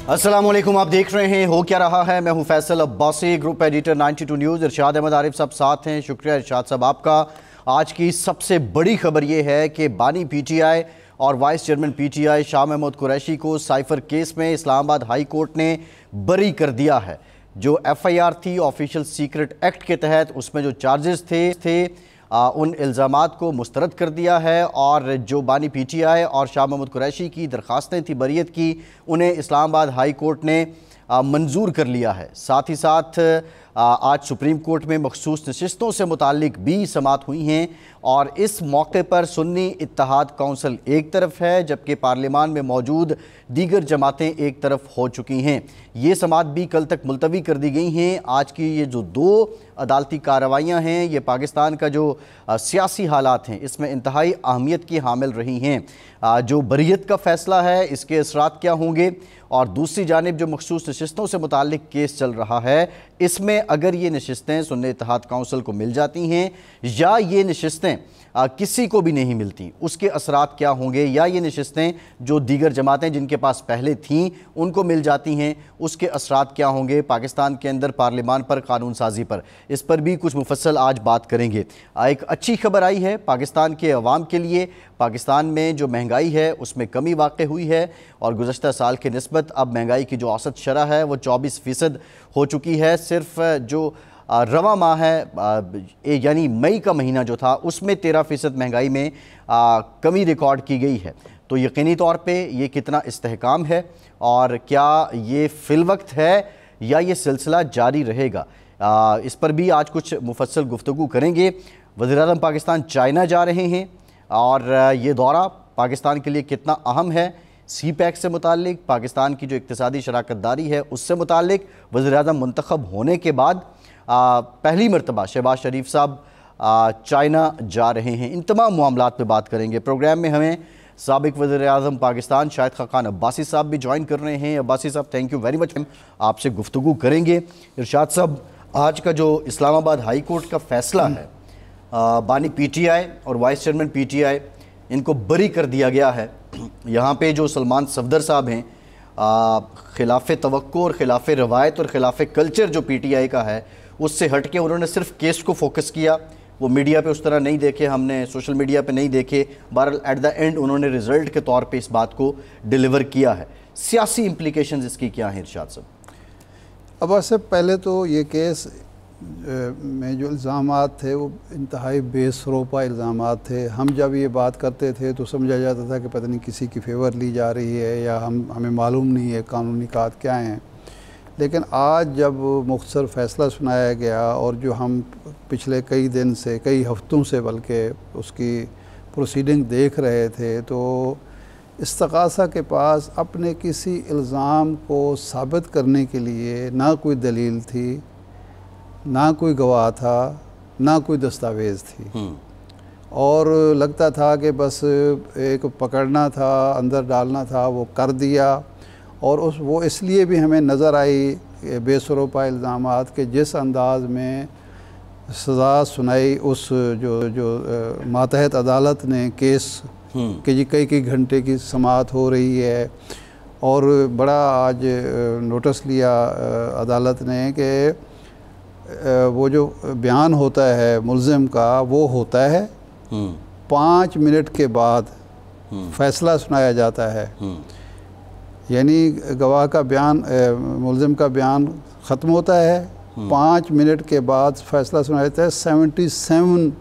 अस्सलामुअलैकुम, आप देख रहे हैं हो क्या रहा है। मैं हूं Faisal Abbasi, group editor 92 news. Irshad Ahmed Arif sahab साथ हैं। शुक्रिया इरशाद साहब आपका। आज की सबसे बड़ी खबर यह है कि बानी पीटीआई और वाइस चेयरमैन पीटीआई शाह महमूद कुरैशी को साइफर केस में इस्लामाबाद हाई कोर्ट ने बरी कर दिया है। जो एफआईआर थी ऑफिशियल सीक्रेट एक्ट के तहत, उसमें जो चार्जेस थे उन इल्ज़ामात को मुस्तरद कर दिया है और जो बानी पीटीआई और शाह महमूद कुरैशी की दरख्वास्तें थी बरियत की, उन्हें इस्लामाबाद हाई कोर्ट ने मंजूर कर लिया है। साथ ही साथ आज सुप्रीम कोर्ट में मखसूस नशिस्तों से मुताल्लिक भी समाअत हुई हैं और इस मौके पर सुन्नी इत्तेहाद काउंसिल एक तरफ है जबकि पार्लियामान में मौजूद दीगर जमातें एक तरफ हो चुकी हैं। ये समाअत भी कल तक मुलतवी कर दी गई हैं। आज की ये जो दो अदालती कार्रवाइयाँ हैं, ये पाकिस्तान का जो सियासी हालात हैं इसमें इंतहाई अहमियत की हामिल रही हैं। जो बरियत का फ़ैसला है इसके असरात क्या होंगे, और दूसरी जानिब जो मखसूस नशिस्तों से मुताल्लिक केस चल रहा है, इसमें अगर ये नशिस्तें सुन्नी इत्तेहाद काउंसिल को मिल जाती हैं या ये नशिस्तें किसी को भी नहीं मिलती, उसके असरात क्या होंगे, या ये नशिस्तें जो दीगर जमातें जिनके पास पहले थीं उनको मिल जाती हैं, उसके असरात क्या होंगे पाकिस्तान के अंदर पार्लियामान पर, कानून साजी पर। इस पर भी कुछ मुफस्सल आज बात करेंगे। एक अच्छी खबर आई है पाकिस्तान के अवाम के लिए। पाकिस्तान में जो महंगाई है उसमें कमी वाक़ हुई है और गुज़श्ता साल के निस्बत अब महंगाई की जो औसत शरह है वो 24% हो चुकी है। सिर्फ जो रवा माह है यानी मई का महीना जो था उसमें 13% महंगाई में कमी रिकॉर्ड की गई है। तो यकीनी तौर पे ये कितना इस्तेहकाम है और क्या ये फिलवक्त है या ये सिलसिला जारी रहेगा, इस पर भी आज कुछ मुफस्सल गुफ्तगू करेंगे। वज़ीर-ए-आज़म पाकिस्तान चाइना जा रहे हैं और ये दौरा पाकिस्तान के लिए कितना अहम है, सी पैक से मुताल्लिक, पाकिस्तान की जो इक़्तिसादी शराकत दारी है उससे मुताल्लिक। वज़ीर-ए-आज़म मुंतखब होने के बाद पहली मरतबा शहबाज शरीफ साहब चाइना जा रहे हैं। इन तमाम मामलात पे बात करेंगे। प्रोग्राम में हमें साबिक़ वज़ीर-ए-आज़म पाकिस्तान शाहिद खाकान अब्बासी साहब भी ज्वाइन कर रहे हैं। अब्बासी साहब थैंक यू वेरी मच। आपसे गुफ्तगू करेंगे। इरशाद साहब, आज का जो इस्लामाबाद हाई कोर्ट का फ़ैसला है, बानी पीटीआई और वाइस चेयरमैन पीटीआई इनको बरी कर दिया गया है। यहाँ पे जो सलमान सफदर साहब हैं, खिलाफ तवक्को और खिलाफ रवायत और खिलाफ कल्चर जो पीटीआई का है उससे हट के उन्होंने सिर्फ केस को फोकस किया। वो मीडिया पे उस तरह नहीं देखे, हमने सोशल मीडिया पे नहीं देखे। बहरहाल एट द एंड उन्होंने रिज़ल्ट के तौर पे इस बात को डिलीवर किया है। सियासी इम्प्लिकेशंस इसकी क्या हैं इरशाद साहब? अब इससे पहले तो ये केस में जो इल्ज़ामात थे वो इंतहाई बेसरोपा इल्ज़ामात थे। हम जब ये बात करते थे तो समझा जाता था कि पता नहीं किसी की फेवर ली जा रही है या हमें मालूम नहीं है कानूनी कात क्या हैं। लेकिन आज जब मुख्तसर फ़ैसला सुनाया गया और जो हम पिछले कई दिन से, कई हफ्तों से बल्कि उसकी प्रोसीडिंग देख रहे थे, तो इस्तग़ासा के पास अपने किसी इल्ज़ाम को साबित करने के लिए ना कोई दलील थी, ना कोई गवाह था, ना कोई दस्तावेज़ थी, और लगता था कि बस एक पकड़ना था, अंदर डालना था, वो कर दिया। और वो इसलिए भी हमें नज़र आई बेसरोपा इल्ज़ामात के जिस अंदाज़ में सज़ा सुनाई उस जो मातहत अदालत ने केस के जी कई घंटे की समाअत हो रही है और बड़ा आज नोटिस लिया अदालत ने कि वो जो बयान होता है मुल्ज़िम का वो होता है 5 मिनट के बाद फ़ैसला सुनाया जाता है। यानी गवाह का बयान, मुल्ज़िम का बयान ख़त्म होता है, 5 मिनट के बाद फ़ैसला सुनाया जाता है 77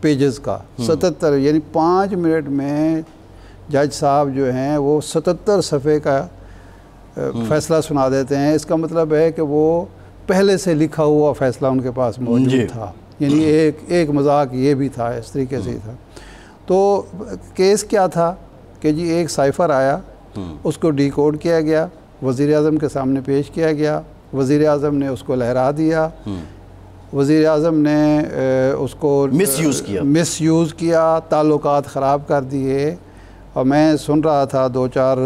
पेजेस का, 77, यानी 5 मिनट में जज साहब जो हैं वो 77 सफ़े का फ़ैसला सुना देते हैं। इसका मतलब है कि वो पहले से लिखा हुआ फ़ैसला उनके पास मौजूद था। यानी एक मजाक ये भी था, इस तरीके से ही था। तो केस क्या था कि जी एक साइफ़र आया, उसको डिकोड किया गया, वज़ीर-ए-आज़म के सामने पेश किया गया, वज़ीर-ए-आज़म ने उसको लहरा दिया, वज़ीर-ए-आज़म ने उसको मिसयूज़ किया, ताल्लुकात ख़राब कर दिए। और मैं सुन रहा था 2-4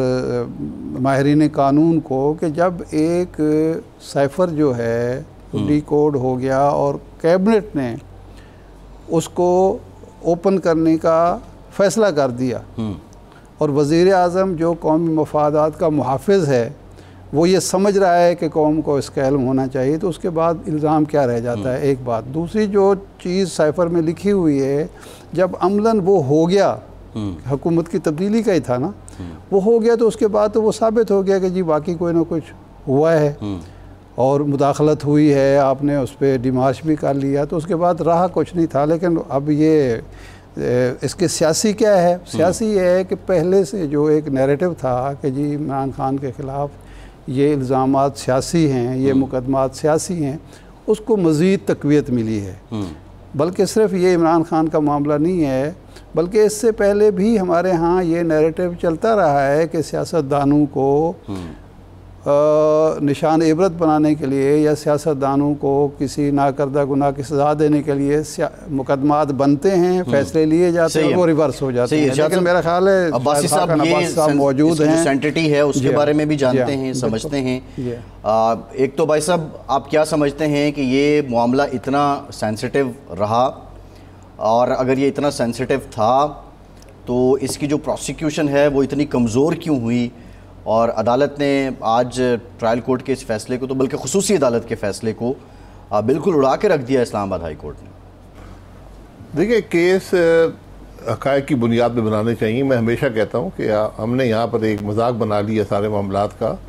माहिरीन कानून को कि जब एक साइफ़र जो है डिकोड हो गया और कैबिनेट ने उसको ओपन करने का फ़ैसला कर दिया और वज़ीर-ए-आज़म जो कौमी मफादात का मुहाफ़िज़ है वो ये समझ रहा है कि कौम को इसका इल्म होना चाहिए, तो उसके बाद इल्ज़ाम क्या रह जाता है। एक बात। दूसरी जो चीज़ साइफ़र में लिखी हुई है, जब अमलन वो हो गया, हुकूमत की तब्दीली का ही था ना, वो हो गया, तो उसके बाद तो वो साबित हो गया कि जी बाकी कोई ना कुछ हुआ है और मुदाखलत हुई है, आपने उस पर डिमार्च भी कर लिया, तो उसके बाद रहा कुछ नहीं था। लेकिन अब ये इसके सियासी क्या है? सियासी ये है कि पहले से जो एक नैरेटिव था कि जी इमरान खान के ख़िलाफ़ ये इल्ज़ामात सियासी हैं, ये मुकदमात सियासी हैं, उसको मज़ीद तक़वियत मिली है। बल्कि सिर्फ ये इमरान खान का मामला नहीं है, बल्कि इससे पहले भी हमारे यहाँ ये नैरेटिव चलता रहा है कि सियासतदानों को निशान इबरत बनाने के लिए या सियासतदानों को किसी नाकर्दा गुनाह की सज़ा देने के लिए मुकदमात बनते हैं, फैसले लिए जाते हैं, वो रिवर्स हो जाते हैं। लेकिन मेरा ख्याल है अब्बासी साहब मौजूद हैं, सेंसिटिविटी है उसके बारे में भी जानते हैं, समझते हैं। एक तो भाई साहब, आप क्या समझते हैं कि ये मामला इतना सेंसिटिव रहा, और अगर ये इतना सेंसिटिव था तो इसकी जो प्रोसिक्यूशन है वो इतनी कमज़ोर क्यों हुई, और अदालत ने आज ट्रायल कोर्ट के इस फैसले को, तो बल्कि खुसूसी अदालत के फैसले को बिल्कुल उड़ा के रख दिया इस्लामाबाद हाई कोर्ट ने? देखिए, केस हक़ाइक़ की बुनियाद पे बनाने चाहिए। मैं हमेशा कहता हूँ कि हमने यहाँ पर एक मजाक बना लिया सारे मामलात का,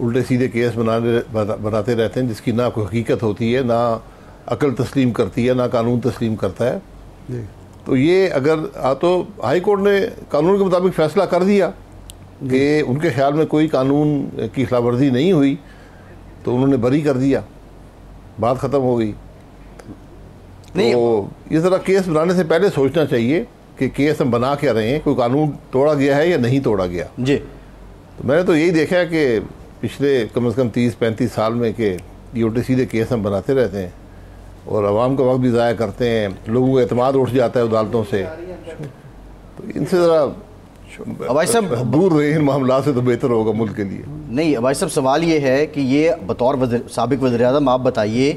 उल्टे सीधे केस बनाते रहते हैं जिसकी ना कोई हकीकत होती है, ना अकल तस्लीम करती है, ना कानून तस्लीम करता है। तो ये अगर तो हाई कोर्ट ने कानून के मुताबिक फ़ैसला कर दिया कि उनके ख्याल में कोई कानून की खिलाफवर्जी नहीं हुई, तो उन्होंने बरी कर दिया, बात ख़त्म हो गई। तो ये ज़रा केस बनाने से पहले सोचना चाहिए कि केस हम बना क्या रहे हैं, कोई कानून तोड़ा गया है या नहीं तोड़ा गया जी। तो मैंने तो यही देखा है कि पिछले कम से कम 30-35 साल में कि ये उल्टे सीधे केस हम बनाते रहते हैं और आवाम का वक्त भी ज़ाया करते हैं, लोगों का एतमाद उठ जाता है अदालतों से। तो इनसे ज़रा भाई साहब दूर रहे इन मामला से, तो बेहतर होगा मुल्क के लिए। नहीं भाई साहब, सवाल ये है कि ये बतौर साबिक वज़ीर-ए-आज़म आप बताइए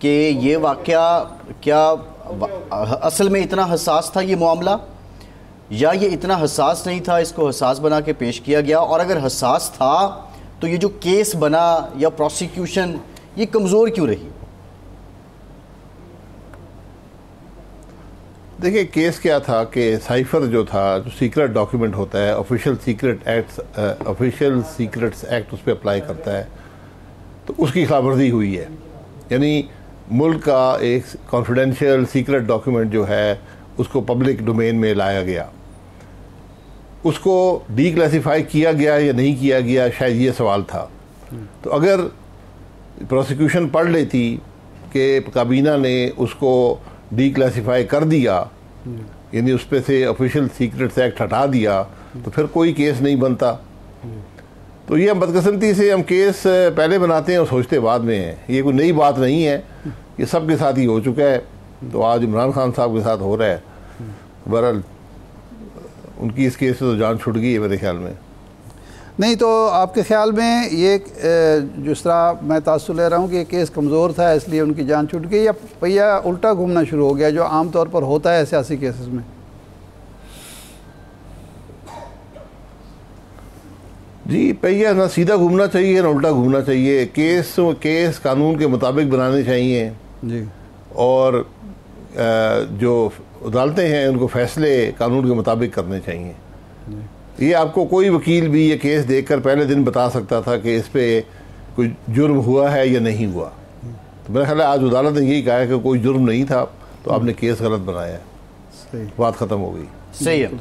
कि ये वाक़या क्या असल में इतना हसास था ये मामला, या ये इतना हसास नहीं था, इसको हसास बना के पेश किया गया? और अगर हसास था तो ये जो केस बना या प्रोसिक्यूशन ये कमज़ोर क्यों रही? देखिए, केस क्या था कि साइफर जो था, जो सीक्रेट डॉक्यूमेंट होता है, ऑफिशियल सीक्रेट्स एक्ट उस पर अप्लाई करता है, तो उसकी खिलाफवर्जी हुई है। यानी मुल्क का एक कॉन्फिडेंशियल सीक्रेट डॉक्यूमेंट जो है उसको पब्लिक डोमेन में लाया गया, उसको डीक्लासिफाई किया गया या नहीं किया गया, शायद ये सवाल था। तो अगर प्रोसिक्यूशन पढ़ लेती कि काबीना ने उसको डीक्लासिफाई कर दिया, यानी उस पर से ऑफिशियल सीक्रेट्स एक्ट हटा दिया, तो फिर कोई केस नहीं बनता। तो ये हम बदकिस्मती से हम केस पहले बनाते हैं और सोचते बाद में हैं। ये कोई नई बात नहीं है, ये सब के साथ ही हो चुका है। तो आज इमरान खान साहब के साथ हो रहा है। बहरहाल उनकी इस केस से तो जान छूट गई है मेरे ख्याल में। नहीं, तो आपके ख्याल में ये जिस तरह मैं तासुर ले रहा हूँ कि ये केस कमज़ोर था इसलिए उनकी जान छूट गई, या पहिया उल्टा घूमना शुरू हो गया जो आम तौर पर होता है सियासी केसेस में? जी, पहिया ना सीधा घूमना चाहिए ना उल्टा घूमना चाहिए। केस कानून के मुताबिक बनाने चाहिए जी, और जो अदालतें हैं उनको फैसले कानून के मुताबिक करने चाहिए। ये आपको कोई वकील भी ये केस देखकर पहले दिन बता सकता था कि इस पे कोई जुर्म हुआ है या नहीं हुआ। तो मेरा ख्याल है आज अदालत ने यही कहा है कि कोई जुर्म नहीं था, तो आपने केस गलत बनाया है, सही बात ख़त्म हो गई। सही है।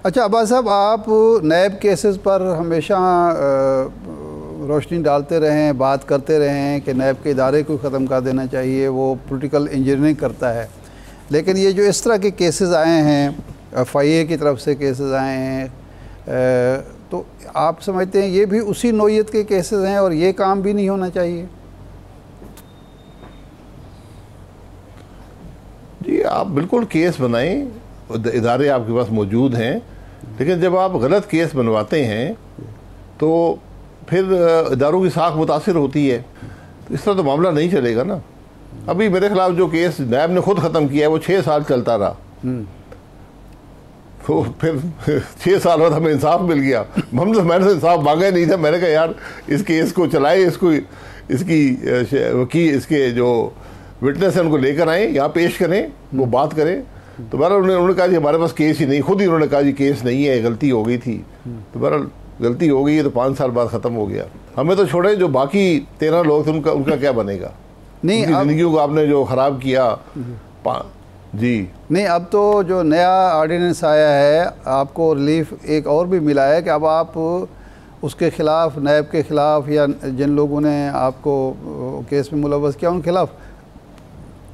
अच्छा अब्बास साहब, आप नैब केसेस पर हमेशा रोशनी डालते रहे हैं, बात करते रहे हैं कि नैब के इदारे को ख़त्म कर देना चाहिए, वो पॉलिटिकल इंजीनियरिंग करता है। लेकिन ये जो इस तरह के केसेस आए हैं, FIA की तरफ से केसेस आए हैं, तो आप समझते हैं ये भी उसी नौइयत के केसेस हैं और ये काम भी नहीं होना चाहिए? जी, आप बिल्कुल केस बनाएं, इदारे आपके पास मौजूद हैं, लेकिन जब आप गलत केस बनवाते हैं तो फिर इदारों की साख मुतासिर होती है। तो इस तरह तो मामला नहीं चलेगा ना। अभी मेरे खिलाफ जो केस नैब ने खुद ख़त्म किया है वो 6 साल चलता रहा। तो फिर 6 साल बाद हमें इंसाफ मिल गया। मैंने तो इंसाफ मांगा ही नहीं था। मैंने कहा यार इस केस को चलाए, इसके जो विटनेस है उनको लेकर आए, यहाँ पेश करें, वो बात करें। तो बहरहाल उन्होंने कहा जी हमारे पास केस ही नहीं, खुद ही उन्होंने कहा जी केस नहीं है, गलती हो गई थी। तो बहरहाल गलती हो गई है तो 5 साल बाद ख़त्म हो गया। हमें तो छोड़े, जो बाकी 13 लोग थे उनका क्या बनेगा? नहीं, जिंदगी को आपने जो ख़राब किया। जी नहीं, अब तो जो नया ऑर्डिनेंस आया है, आपको रिलीफ एक और भी मिला है कि अब आप उसके ख़िलाफ़, नैब के ख़िलाफ़ या जिन लोगों ने आपको केस में मुलव्वस किया उनके खिलाफ़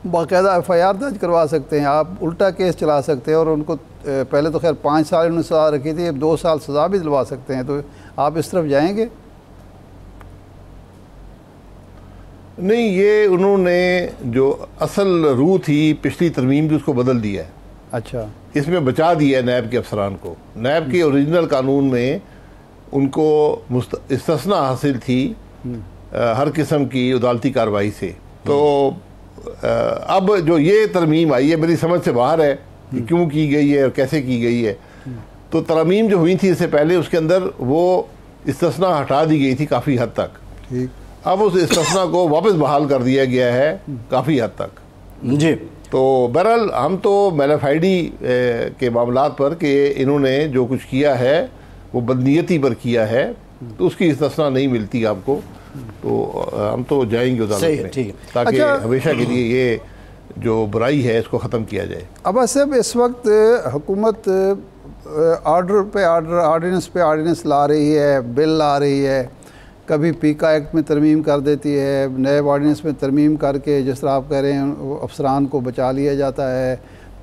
बाकायदा FIR दर्ज करवा सकते हैं। आप उल्टा केस चला सकते हैं और उनको पहले तो खैर 5 साल उन्होंने सज़ा रखी थी, अब 2 साल सज़ा भी दिलवा सकते हैं। तो आप इस तरफ जाएंगे? नहीं, ये उन्होंने जो असल रूह थी पिछली तरमीम थी उसको बदल दिया है। अच्छा, इसमें बचा दिया है नैब के अफसरान को। नैब के ओरिजिनल कानून में उनको इस्तिस्ना हासिल थी हर किस्म की अदालती कार्रवाई से। तो अब जो ये तरमीम आई है मेरी समझ से बाहर है कि क्यों की गई है और कैसे की गई है। तो तरमीम जो हुई थी इससे पहले उसके अंदर वो इस्तिस्ना हटा दी गई थी काफ़ी हद तक। ठीक, अब उस इस्तिस्ना को वापस बहाल कर दिया गया है काफ़ी हद तक। जी, तो बहरहाल हम तो मैलाफाइडी के मामलात पर कि इन्होंने जो कुछ किया है वो बदनीयती पर किया है, तो उसकी इस्तिस्ना नहीं मिलती आपको। तो हम तो जाएंगे अदालत में, ताकि हमेशा के लिए ये जो बुराई है इसको ख़त्म किया जाए। अब साहब इस वक्त हुकूमत ऑर्डर पे ऑर्डर, ऑर्डिनेंस पे ऑर्डिनेंस ला रही है, बिल ला रही है। कभी पीका एक्ट में तरमीम कर देती है, नए ऑर्डिनेंस में तरमीम करके जिस तरह आप कह रहे हैं अफसरान को बचा लिया जाता है।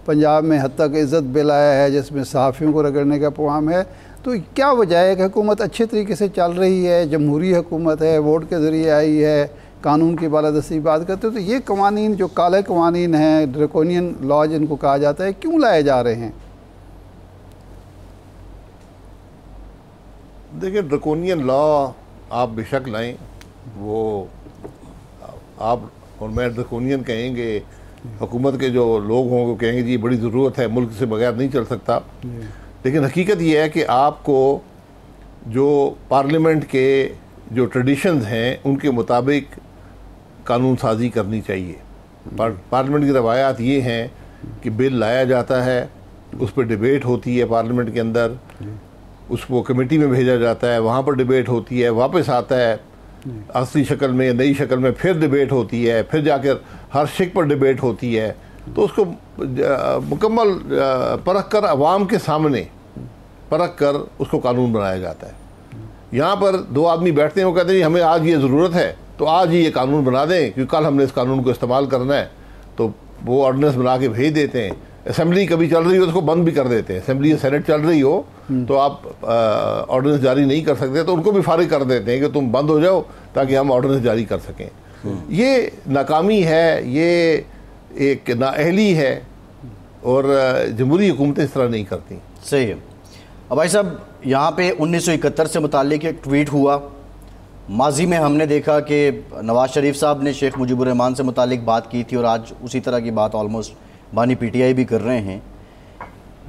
पंजाब में हद तक इज़्ज़त बिल आया है जिसमें सहाफ़ियों को रगड़ने का प्रोग्राम है। तो क्या वजह है कि हुकूमत अच्छे तरीके से चल रही है, जमहूरी हुकूमत है, वोट के ज़रिए आई है, कानून की बालादस्ती की बात करते हो, तो ये कवानीन जो काले कवानीन हैं, ड्रैकोनियन लॉ जिनको कहा जाता है, क्यों लाए जा रहे हैं? देखिए, ड्रैकोनियन लॉ आप बेशक लाएं, वो आप और मैं ड्रैकोनियन कहेंगे, हुकूमत के जो लोग होंगे वो कहेंगे जी बड़ी ज़रूरत है, मुल्क से बगैर नहीं चल सकता। लेकिन हकीकत ये है कि आपको जो पार्लियामेंट के जो ट्रेडिशंस हैं उनके मुताबिक कानून साजी करनी चाहिए। पार्लियामेंट की रवायात ये हैं कि बिल लाया जाता है, उस पर डिबेट होती है पार्लियामेंट के अंदर, उसको कमेटी में भेजा जाता है, वहाँ पर डिबेट होती है, वापस आता है असली शक्ल में, नई शक्ल में, फिर डिबेट होती है, फिर जाकर हर शिक पर डिबेट होती है। तो उसको मुकम्मल परख कर अवाम के सामने परख कर उसको कानून बनाया जाता है। यहाँ पर 2 आदमी बैठते हैं, वो कहते हैं हमें आज ये ज़रूरत है तो आज ही ये कानून बना दें क्योंकि कल हमने इस कानून को इस्तेमाल करना है। तो वो ऑर्डिनेंस बना के भेज देते हैं। असेंबली कभी चल रही हो तो उसको बंद भी कर देते हैं। असेंबली या सेनेट चल रही हो तो आप ऑर्डिनेंस जारी नहीं कर सकते, तो उनको भी फारिग कर देते हैं कि तुम बंद हो जाओ ताकि हम ऑर्डिनेंस जारी कर सकें। ये नाकामी है, ये एक नाअहली है और जमहूरी हुकूमतें इस तरह नहीं करती। सही है। अब भाई साहब, यहाँ पे 1971 से मुताल्लिक एक ट्वीट हुआ। माजी में हमने देखा कि नवाज शरीफ साहब ने शेख मुजीबुर रहमान से मुताल्लिक बात की थी और आज उसी तरह की बात ऑलमोस्ट बानी PTI भी कर रहे हैं।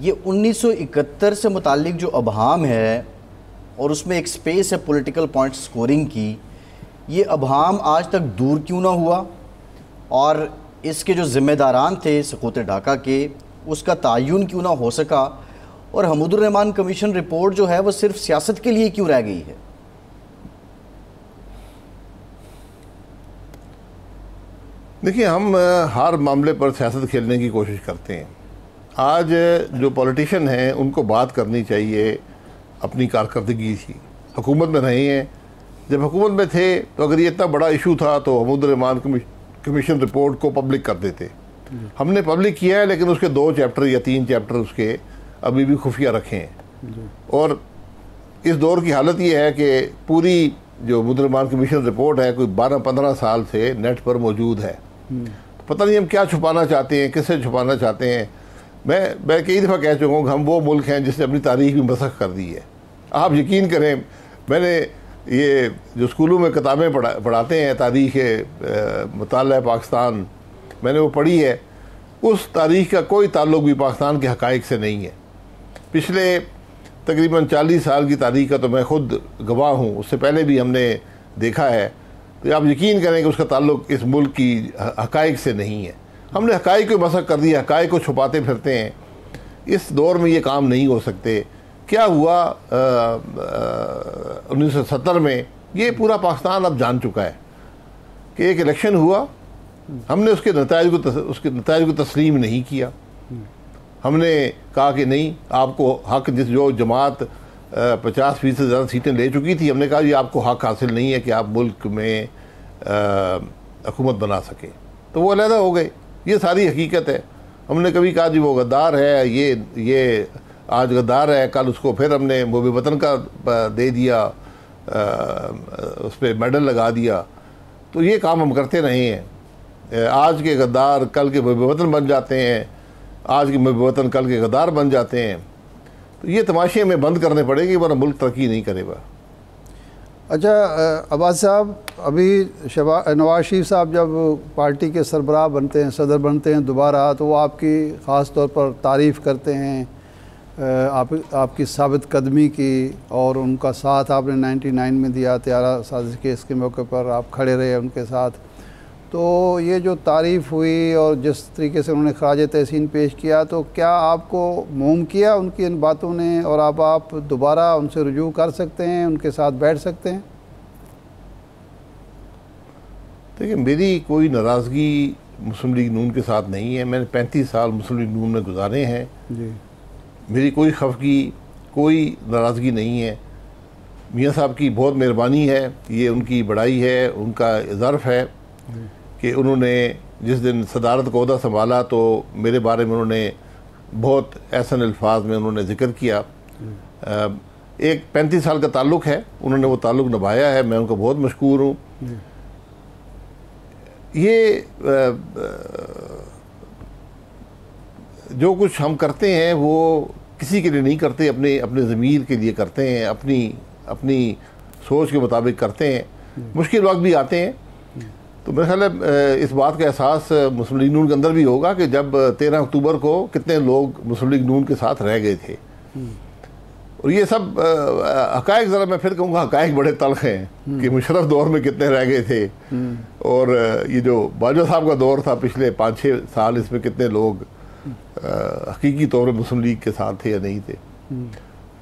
ये 1971 से मुताल्लिक जो अबहाम है और उसमें एक स्पेस है पॉलिटिकल पॉइंट स्कोरिंग की, ये अबहाम आज तक दूर क्यों ना हुआ और इसके जो ज़िम्मेदारान थे सकूत ढाका के, उसका तायुन क्यों ना हो सका और हमूदुर रहमान कमीशन रिपोर्ट जो है वो सिर्फ सियासत के लिए क्यों रह गई है? देखिए, हम हर मामले पर सियासत खेलने की कोशिश करते हैं। आज जो पॉलिटिशियन हैं उनको बात करनी चाहिए अपनी कारकर्दगी की। हुकूमत में रहे हैं, जब हुकूमत में थे तो अगर ये इतना बड़ा इशू था तो हमूदुर रहमान कमीशन रिपोर्ट को पब्लिक कर देते। हमने पब्लिक किया है, लेकिन उसके 2 चैप्टर या 3 चैप्टर उसके अभी भी खुफिया रखे हैं। और इस दौर की हालत ये है कि पूरी जो हमूदुर रहमान कमीशन रिपोर्ट है कोई 12-15 साल से नेट पर मौजूद है। तो पता नहीं हम क्या छुपाना चाहते हैं, किससे छुपाना चाहते हैं। मैं कई दफ़ा कह चुका हूँ कि हम वो मुल्क हैं जिसने अपनी तारीख भी मसख कर दी है। आप यकीन करें, मैंने ये जो स्कूलों में किताबें पढ़ाते हैं तारीख़ मुताला पाकिस्तान, मैंने वो पढ़ी है। उस तारीख़ का कोई ताल्लुक भी पाकिस्तान के हक़ाइक़ से नहीं है। पिछले तकरीबन 40 साल की तारीख का तो मैं खुद गवाह हूँ, उससे पहले भी हमने देखा है। तो आप यकीन करें कि उसका ताल्लुक इस मुल्क की हकाइक से नहीं है। हमने हकाइक को मसक कर दिया, हकाइक को छुपाते फिरते हैं। इस दौर में ये काम नहीं हो सकते। क्या हुआ 1970 में, ये पूरा पाकिस्तान अब जान चुका है कि एक इलेक्शन हुआ, हमने उसके नताइज को तस्लीम नहीं किया। हमने कहा कि नहीं, आपको हक, जो जमात 50% से ज़्यादा सीटें ले चुकी थी, हमने कहा ये आपको हक हासिल नहीं है कि आप मुल्क में हुकूमत बना सके, तो वो अलहदा हो गए। ये सारी हकीकत है। हमने कभी कहा जी वो गद्दार है, ये आज गद्दार है, कल उसको फिर हमने मुहब्बे वतन का दे दिया, उस पर मेडल लगा दिया। तो ये काम हम करते रहे हैं। आज के गद्दार कल के मुहब्बे वतन बन जाते हैं, आज के मुहब्बे वतन कल के गद्दार बन जाते हैं। तो ये तमाशे हमें बंद करने पड़ेंगे, वरना मुल्क तरक्की नहीं करेगा। अच्छा अब्बास साहब, अभी नवाज शरीफ साहब जब पार्टी के सरबराह बनते हैं, सदर बनते हैं दोबारा, तो वो आपकी ख़ास तौर पर तारीफ़ करते हैं, आपकी साबित कदमी की, और उनका साथ आपने 99 में दिया, त्यारा साजिश केस के मौके पर आप खड़े रहे उनके साथ। तो ये जो तारीफ़ हुई और जिस तरीके से उन्होंने खराज तहसीन पेश किया, तो क्या आपको मोम किया उनकी इन बातों ने, और अब आप दोबारा उनसे रुजू कर सकते हैं, उनके साथ बैठ सकते हैं? देखिए, मेरी कोई नाराज़गी मुस्लिम लीग नून के साथ नहीं है। मैंने 35 साल मुस्लिम लीग नून में गुजारे हैं जी। मेरी कोई खफगी, कोई नाराज़गी नहीं है। मियाँ साहब की बहुत मेहरबानी है, ये उनकी बड़ाई है, उनका ज़र्फ़ है कि उन्होंने जिस दिन सदारत का ओहदा संभाला तो मेरे बारे में उन्होंने बहुत ऐसन अल्फाज में उन्होंने ज़िक्र किया। एक 35 साल का ताल्लुक़ है, उन्होंने वो ताल्लुक़ निभाया है, मैं उनको बहुत मशकूर हूँ। ये जो कुछ हम करते हैं वो किसी के लिए नहीं करते, अपने ज़मीर के लिए करते हैं, अपनी सोच के मुताबिक करते हैं। मुश्किल वक्त भी आते हैं, तो मेरे ख्याल है इस बात का एहसास मुस्लिम लीग नून के अंदर भी होगा कि जब 13 अक्टूबर को कितने लोग मुस्लिम लीग नून के साथ रह गए थे। और ये सब हकायक, ज़रा मैं फिर कहूँगा हकायक बड़े तल्ख हैं कि मुशर्रफ दौर में कितने रह गए थे, और ये जो बाजवा साहब का दौर था पिछले 5-6 साल, इसमें कितने लोग हकीकी तौर पर मुस्लिम लीग के साथ थे या नहीं थे।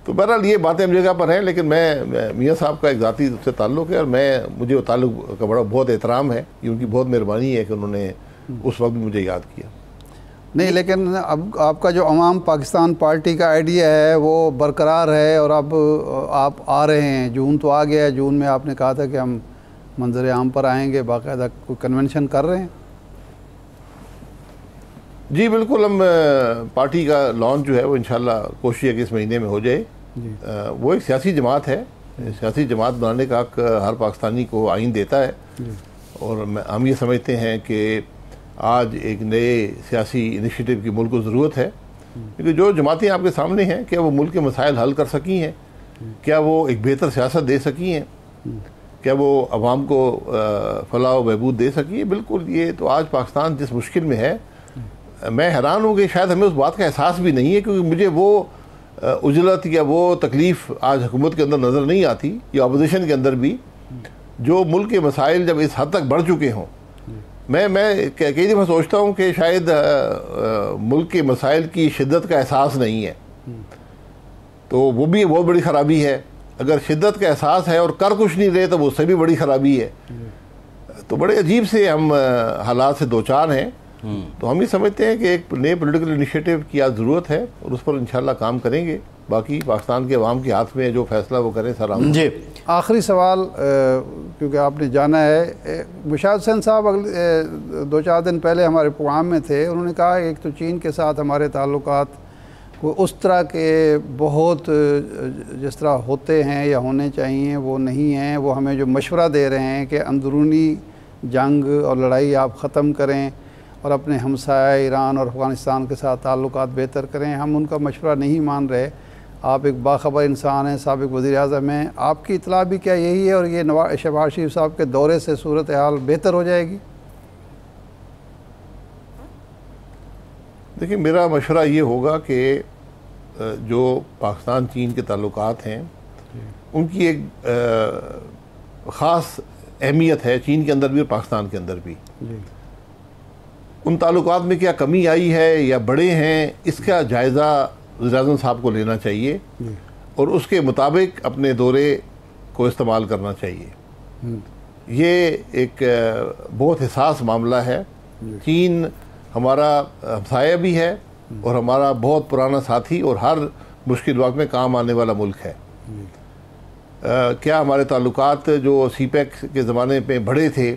तो बहरहाल ये बातें हम जगह पर हैं, लेकिन मैं मियाँ साहब का एक ज़ाती उससे ताल्लुक़ है, और मुझे वो ताल्लुक़ का बहुत एहतराम है। ये उनकी बहुत मेहरबानी है कि उन्होंने उस वक्त मुझे याद किया। नहीं, लेकिन अब आपका जो अवाम पाकिस्तान पार्टी का आइडिया है वो बरकरार है, और अब आप आ रहे हैं, जून तो आ गया है, जून में आपने कहा था कि हम मंजर आम पर आएंगे, बाकायदा कोई कन्वेंशन कर रहे हैं? जी बिल्कुल, हम पार्टी का लॉन्च जो है वो इंशाल्लाह कोशिश है कि इस महीने में हो जाए। वो एक सियासी जमात है, सियासी जमात बनाने का हक हर पाकिस्तानी को आइन देता है, और हम ये समझते हैं कि आज एक नए सियासी इनिशिएटिव की मुल्क को ज़रूरत है, क्योंकि जो जमातें आपके सामने हैं, क्या वो मुल्क के मसाइल हल कर सकी हैं? क्या वो एक बेहतर सियासत दे सकी हैं? क्या वो अवाम को फलाह व बहबूद दे सकी है? बिल्कुल। ये तो आज पाकिस्तान जिस मुश्किल में है, मैं हैरान हूँ कि शायद हमें उस बात का एहसास भी नहीं है, क्योंकि मुझे वो उजलत या वो तकलीफ़ आज हुकूमत के अंदर नज़र नहीं आती, या अपोजिशन के अंदर भी, जो मुल्क के मसाइल जब इस हद तक बढ़ चुके हों। मैं कई दफ़ा सोचता हूँ कि शायद मुल्क के मसाइल की शिद्दत का एहसास नहीं है, तो वो भी बहुत बड़ी ख़राबी है। अगर शिद्दत का एहसास है और कर कुछ नहीं रहे तो वो उससे भी बड़ी ख़राबी है। तो बड़े अजीब से हम हालात से दो चार हैं। तो हम ये समझते हैं कि एक नए पॉलिटिकल इनिशिएटिव की आज ज़रूरत है, और उस पर इंशाल्लाह काम करेंगे। बाकी पाकिस्तान के अवाम के हाथ में जो फैसला वो करें सर। जी, आखिरी सवाल, क्योंकि आपने जाना है, मुशाहिद हुसैन साहब अगले 2-4 दिन पहले हमारे प्रोग्राम में थे। उन्होंने कहा एक तो चीन के साथ हमारे ताल्लुकात को उस तरह के बहुत जिस तरह होते हैं या होने चाहिए वो नहीं हैं। वो हमें जो मशवरा दे रहे हैं कि अंदरूनी जंग और लड़ाई आप ख़त्म करें और अपने हमसाया ईरान और अफ़गानिस्तान के साथ ताल्लुकात बेहतर करें, हम उनका मशवरा नहीं मान रहे। आप एक बाखबर इंसान हैं, साबिक़ वज़ीर आज़म हैं, आपकी इतला भी क्या यही है, और ये शहबाज शरीफ साहब के दौरे से सूरत हाल बेहतर हो जाएगी? देखिए, मेरा मशवरा ये होगा कि जो पाकिस्तान चीन के ताल्लुकात हैं उनकी एक ख़ास अहमियत है, चीन के अंदर भी और पाकिस्तान के अंदर भी। उन ताल्लुकात में क्या कमी आई है या बड़े हैं, इसका जायज़ा वज़ीर-ए-आज़म साहब को लेना चाहिए और उसके मुताबिक अपने दौरे को इस्तेमाल करना चाहिए। ये एक बहुत हिसास मामला है। चीन हमारा हमसाया भी है और हमारा बहुत पुराना साथी और हर मुश्किल वक्त में काम आने वाला मुल्क है। क्या हमारे ताल्लुकात जो सीपैक के ज़माने पे बड़े थे,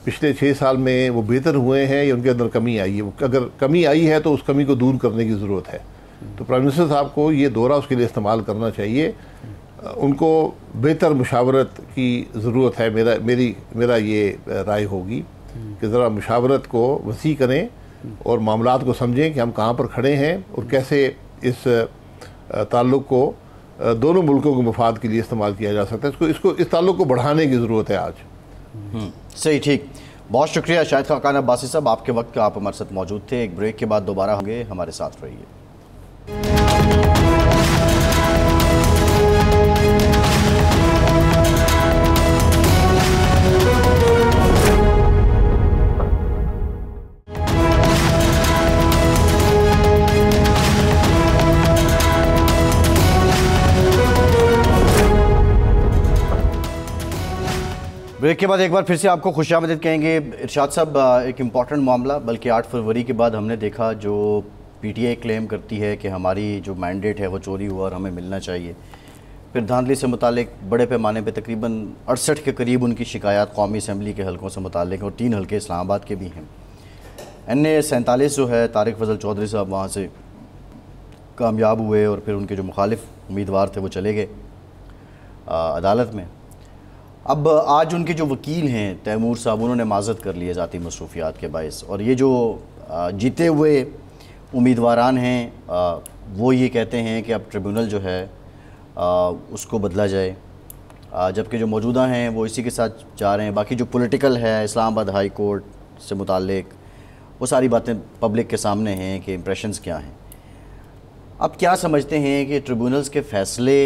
पिछले 6 साल में वो बेहतर हुए हैं या उनके अंदर कमी आई है? अगर कमी आई है तो उस कमी को दूर करने की ज़रूरत है। तो प्राइम मिनिस्टर साहब को ये दौरा उसके लिए इस्तेमाल करना चाहिए। उनको बेहतर मुशावरत की ज़रूरत है, मेरा ये राय होगी कि ज़रा मुशावरत को वसी करें और मामलात को समझें कि हम कहाँ पर खड़े हैं और कैसे इस ताल्लुक़ को दोनों मुल्कों के मफाद के लिए इस्तेमाल किया जा सकता है। इस ताल्लुक़ को बढ़ाने की ज़रूरत है आज। सही, ठीक। बहुत शुक्रिया शाहिद खाकान अब्बासी साहब, आपके वक्त का आप हमारे साथ मौजूद थे। एक ब्रेक के बाद दोबारा होंगे, हमारे साथ रहिए। ब्रेक के बाद एक बार फिर से आपको खुशामदीद कहेंगे। इरशाद साहब, एक इम्पॉर्टेंट मामला, बल्कि 8 फरवरी के बाद हमने देखा जो पीटीआई क्लेम करती है कि हमारी जो मैंडेट है वो चोरी हुआ और हमें मिलना चाहिए। फिर धांधली से मुतालिक बड़े पैमाने पे तकरीबन 68 के करीब उनकी शिकायत कौमी असम्बली के हलकों से मुतालिक और 3 हलके इस्लामाबाद के भी हैं। NA 47 जो है, तारिक फजल चौधरी साहब वहाँ से कामयाब हुए और फिर उनके जो मुखालिफ उम्मीदवार थे वो चले गए अदालत में। अब आज उनके जो वकील हैं तैमूर साहब, उन्होंने माज़रत कर ली है ज़ाती मसरूफियात के बायस, और ये जो जीते हुए उम्मीदवारान हैं वो ये कहते हैं कि अब ट्रिब्यूनल जो है उसको बदला जाए, जबकि जो मौजूदा हैं वो इसी के साथ जा रहे हैं। बाकी जो पॉलिटिकल है, इस्लामाबाद हाई कोर्ट से मुतालिक, वो सारी बातें पब्लिक के सामने हैं कि इम्प्रेशंस क्या हैं। अब क्या समझते हैं कि ट्रिब्यूनल्स के फ़ैसले,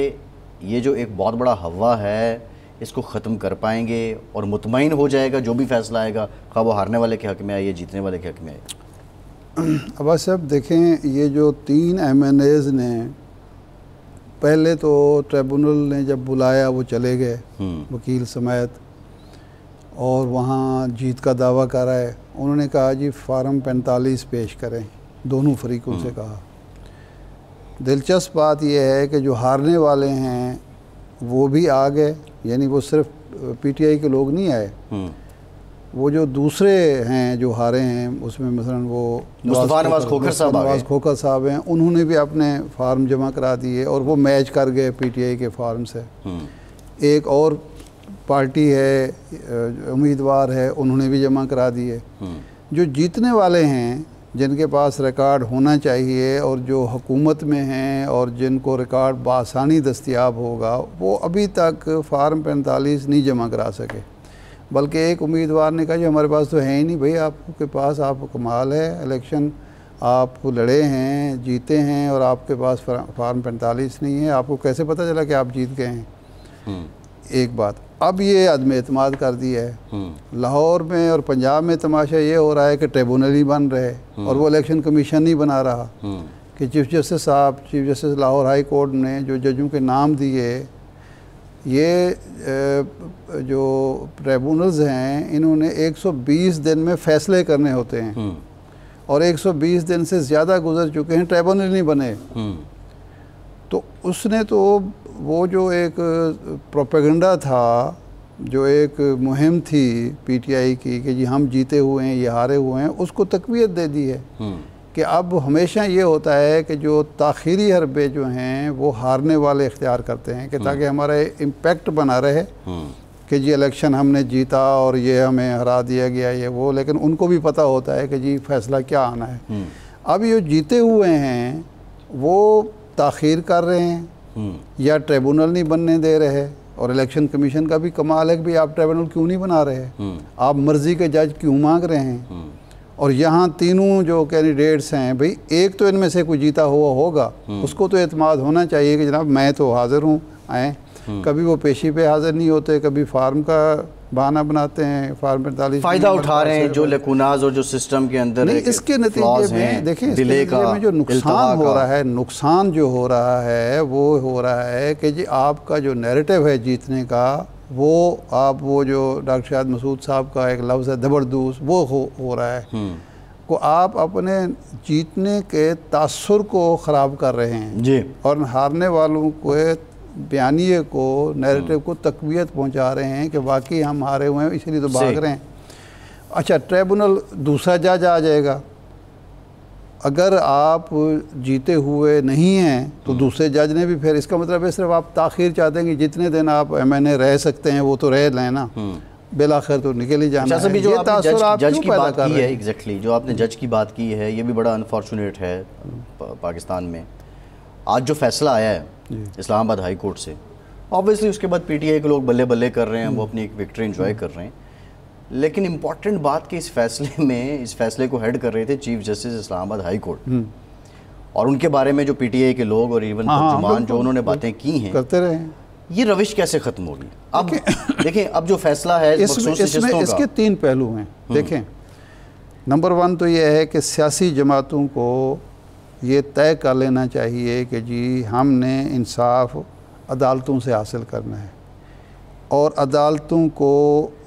ये जो एक बहुत बड़ा हवा है, इसको ख़त्म कर पाएंगे और मुतमईन हो जाएगा जो भी फ़ैसला आएगा, खा वो हारने वाले के हक़ में आए या जीतने वाले के हक़ में आए? अब साहब देखें, ये जो 3 MNAs ने, पहले तो ट्रिब्यूनल ने जब बुलाया वो चले गए वकील समेत, और वहाँ जीत का दावा कर आए। उन्होंने कहा जी फार्म 45 पेश करें, दोनों फरीकों से कहा। दिलचस्प बात यह है कि जो हारने वाले हैं वो भी आ गए, यानी वो सिर्फ पीटीआई के लोग नहीं आए, वो जो दूसरे हैं जो हारे हैं उसमें मसलन वो नवाज खोखर साहब हैं, उन्होंने भी अपने फार्म जमा करा दिए और वो मैच कर गए पीटीआई के फार्म से। एक और पार्टी है, उम्मीदवार है, उन्होंने भी जमा करा दिए। जो जीतने वाले हैं, जिनके पास रिकॉर्ड होना चाहिए और जो हुकूमत में हैं और जिनको रिकॉर्ड बआसानी दस्तयाब होगा, वो अभी तक फार्म 45 नहीं जमा करा सके। बल्कि एक उम्मीदवार ने कहा जी हमारे पास तो है ही नहीं भाई, आपके पास, आप कमाल है, इलेक्शन आप लड़े हैं, जीते हैं और आपके पास फार्म 45 नहीं है, आपको कैसे पता चला कि आप जीत गए हैं? एक बात। अब ये अदम एतमाद कर दिया है। लाहौर में और पंजाब में तमाशा ये हो रहा है कि ट्रिब्यूनल ही बन रहे और वो इलेक्शन कमीशन नहीं बना रहा कि चीफ जस्टिस साहब, chief justice Lahore high court ने जो जजों के नाम दिए, ये जो ट्रिब्यूनल्स हैं इन्होंने 120 दिन में फ़ैसले करने होते हैं और 120 दिन से ज़्यादा गुजर चुके हैं, ट्रिब्यूनल नहीं बने। तो उसने तो वो जो एक प्रोपेगेंडा था, जो एक मुहिम थी पीटीआई की कि जी हम जीते हुए हैं, ये हारे हुए हैं, उसको तक़वियत दे दी है कि अब हमेशा ये होता है कि जो ताख़ीरी हरबे जो हैं वो हारने वाले इख्तियार करते हैं कि ताकि हमारा इम्पेक्ट बना रहे कि जी इलेक्शन हमने जीता और ये हमें हरा दिया गया, ये वो। लेकिन उनको भी पता होता है कि जी फ़ैसला क्या आना है। अब ये जीते हुए हैं वो ताख़ीर कर रहे हैं या ट्रिब्यूनल नहीं बनने दे रहे, और इलेक्शन कमीशन का भी कमाल है कि भाई आप ट्रिब्यूनल क्यों नहीं बना रहे, आप मर्ज़ी के जज क्यों मांग रहे हैं। और यहाँ तीनों जो कैंडिडेट्स हैं भाई, एक तो इनमें से कोई जीता हुआ होगा, उसको तो एतमाद होना चाहिए कि जनाब मैं तो हाज़िर हूँ, आएँ। कभी वो पेशी पे हाज़िर नहीं होते, कभी फार्म का बहाना बनाते हैं, फार्म 45 फ़ायदा उठा रहे हैं जो लेकुनाज और जो सिस्टम के अंदर नहीं। इसके नतीजे में देखें, इसके नतीजे में जो नुकसान हो रहा है, नुकसान जो हो रहा है वो हो रहा है कि जी आपका जो नैरेटिव है जीतने का, वो आप वो जो डॉक्टर शाहिद मसूद साहब का एक लफ्ज़ है ज़बरदस्त, वो हो रहा है को आप अपने जीतने के तासुर को ख़राब कर रहे हैं जी, और हारने वालों को बयानिए को नैरेटिव को तक़वियत पहुंचा रहे हैं कि वाकई हम हारे हुए हैं इसलिए तो भाग रहे हैं। अच्छा, ट्रिब्यूनल दूसरा जज आ जाएगा, अगर आप जीते हुए नहीं हैं तो दूसरे जज ने भी, फिर इसका मतलब है सिर्फ आप ताख़ीर चाहते हैं कि जितने दिन आप MNA रह सकते हैं वो तो रह लें ना, बिलाखिर तो निकल ही जाना है। जो ये आपने जज की बात की है, एग्जैक्टली जो आपने जज की बात की है, ये भी बड़ा अनफॉर्चुनेट है पाकिस्तान में। आज जो फैसला आया है इस्लामाबाद हाई कोर्ट से, ऑब्वियसली उसके बाद PTI के लोग बल्ले बल्ले कर रहे हैं, वो अपनी एक विक्ट्री एंजॉय कर रहे हैं, लेकिन इम्पॉर्टेंट बात कि इस फैसले को हेड कर रहे थे chief justice Islamabad high court, और उनके बारे में जो PTI के लोग और इवन तर्जुमान जो उन्होंने बातें की हैं करते रहे हैं, ये रविश कैसे ख़त्म होगी? अब देखें, अब जो फैसला है इसमें इसके 3 पहलू हैं। देखें, नंबर 1 तो ये है कि सियासी जमातों को ये तय कर लेना चाहिए कि जी हमने इंसाफ अदालतों से हासिल करना है और अदालतों को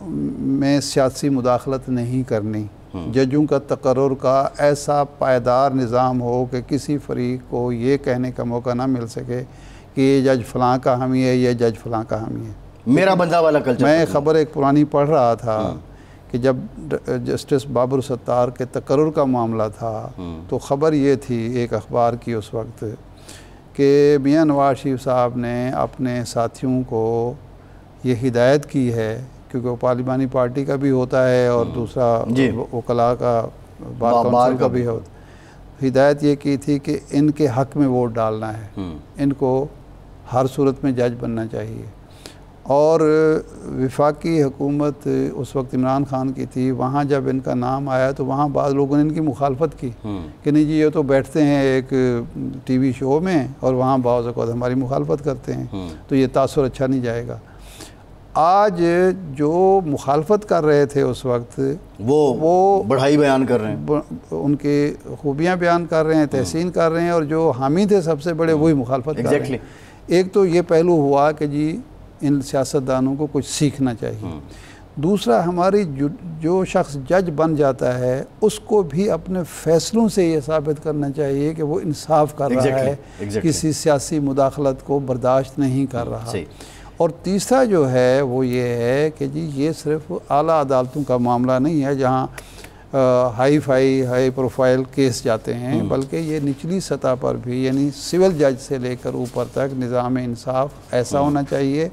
में सियासी मुदाखलत नहीं करनी। जजों का तकर्रुर का ऐसा पायदार निज़ाम हो कि किसी फरीक को ये कहने का मौका ना मिल सके कि ये जज फ़लाँ का हामी है, ये जज फ़लाँ का हामी है। मेरा बंदा वाला कल्चर। मैं ख़बर एक पुरानी पढ़ रहा था कि जब जस्टिस बाबर सत्तार के तकर्रुर का मामला था तो ख़बर ये थी एक अखबार की उस वक्त कि मियां नवाज शरीफ साहब ने अपने साथियों को ये हिदायत की है, क्योंकि वो पार्लिमानी पार्टी का भी होता है और दूसरा वकला का बार काउंसिल का भी होता, हिदायत ये की थी कि इनके हक़ में वोट डालना है, इनको हर सूरत में जज बनना चाहिए। और वफाकी हुकूमत उस वक्त इमरान खान की थी, वहाँ जब इनका नाम आया तो वहाँ बाद लोगों ने इनकी मुखालफत की कि नहीं जी ये तो बैठते हैं एक TV शो में और वहाँ बाज़ औक़ात हमारी मुखालफत करते हैं, तो ये तासुर अच्छा नहीं जाएगा। आज जो मुखालफत कर रहे थे उस वक्त वो बढ़ाई बयान कर रहे हैं, उनकी खूबियाँ बयान कर रहे हैं, तहसीन कर रहे हैं, और जो हामी थे सबसे बड़े वही मुखालफत कर रहे हैं। एक तो ये पहलू हुआ कि जी इन सियासतदानों को कुछ सीखना चाहिए। दूसरा, हमारी जो शख्स जज बन जाता है उसको भी अपने फ़ैसलों से ये साबित करना चाहिए कि वो इंसाफ कर रहा है, किसी सियासी मुदाखलत को बर्दाश्त नहीं कर रहा। और तीसरा जो है वो ये है कि जी ये सिर्फ आला अदालतों का मामला नहीं है जहाँ हाई प्रोफाइल केस जाते हैं, बल्कि ये निचली सतह पर भी, यानी सिविल जज से लेकर ऊपर तक निज़ाम इंसाफ ऐसा होना चाहिए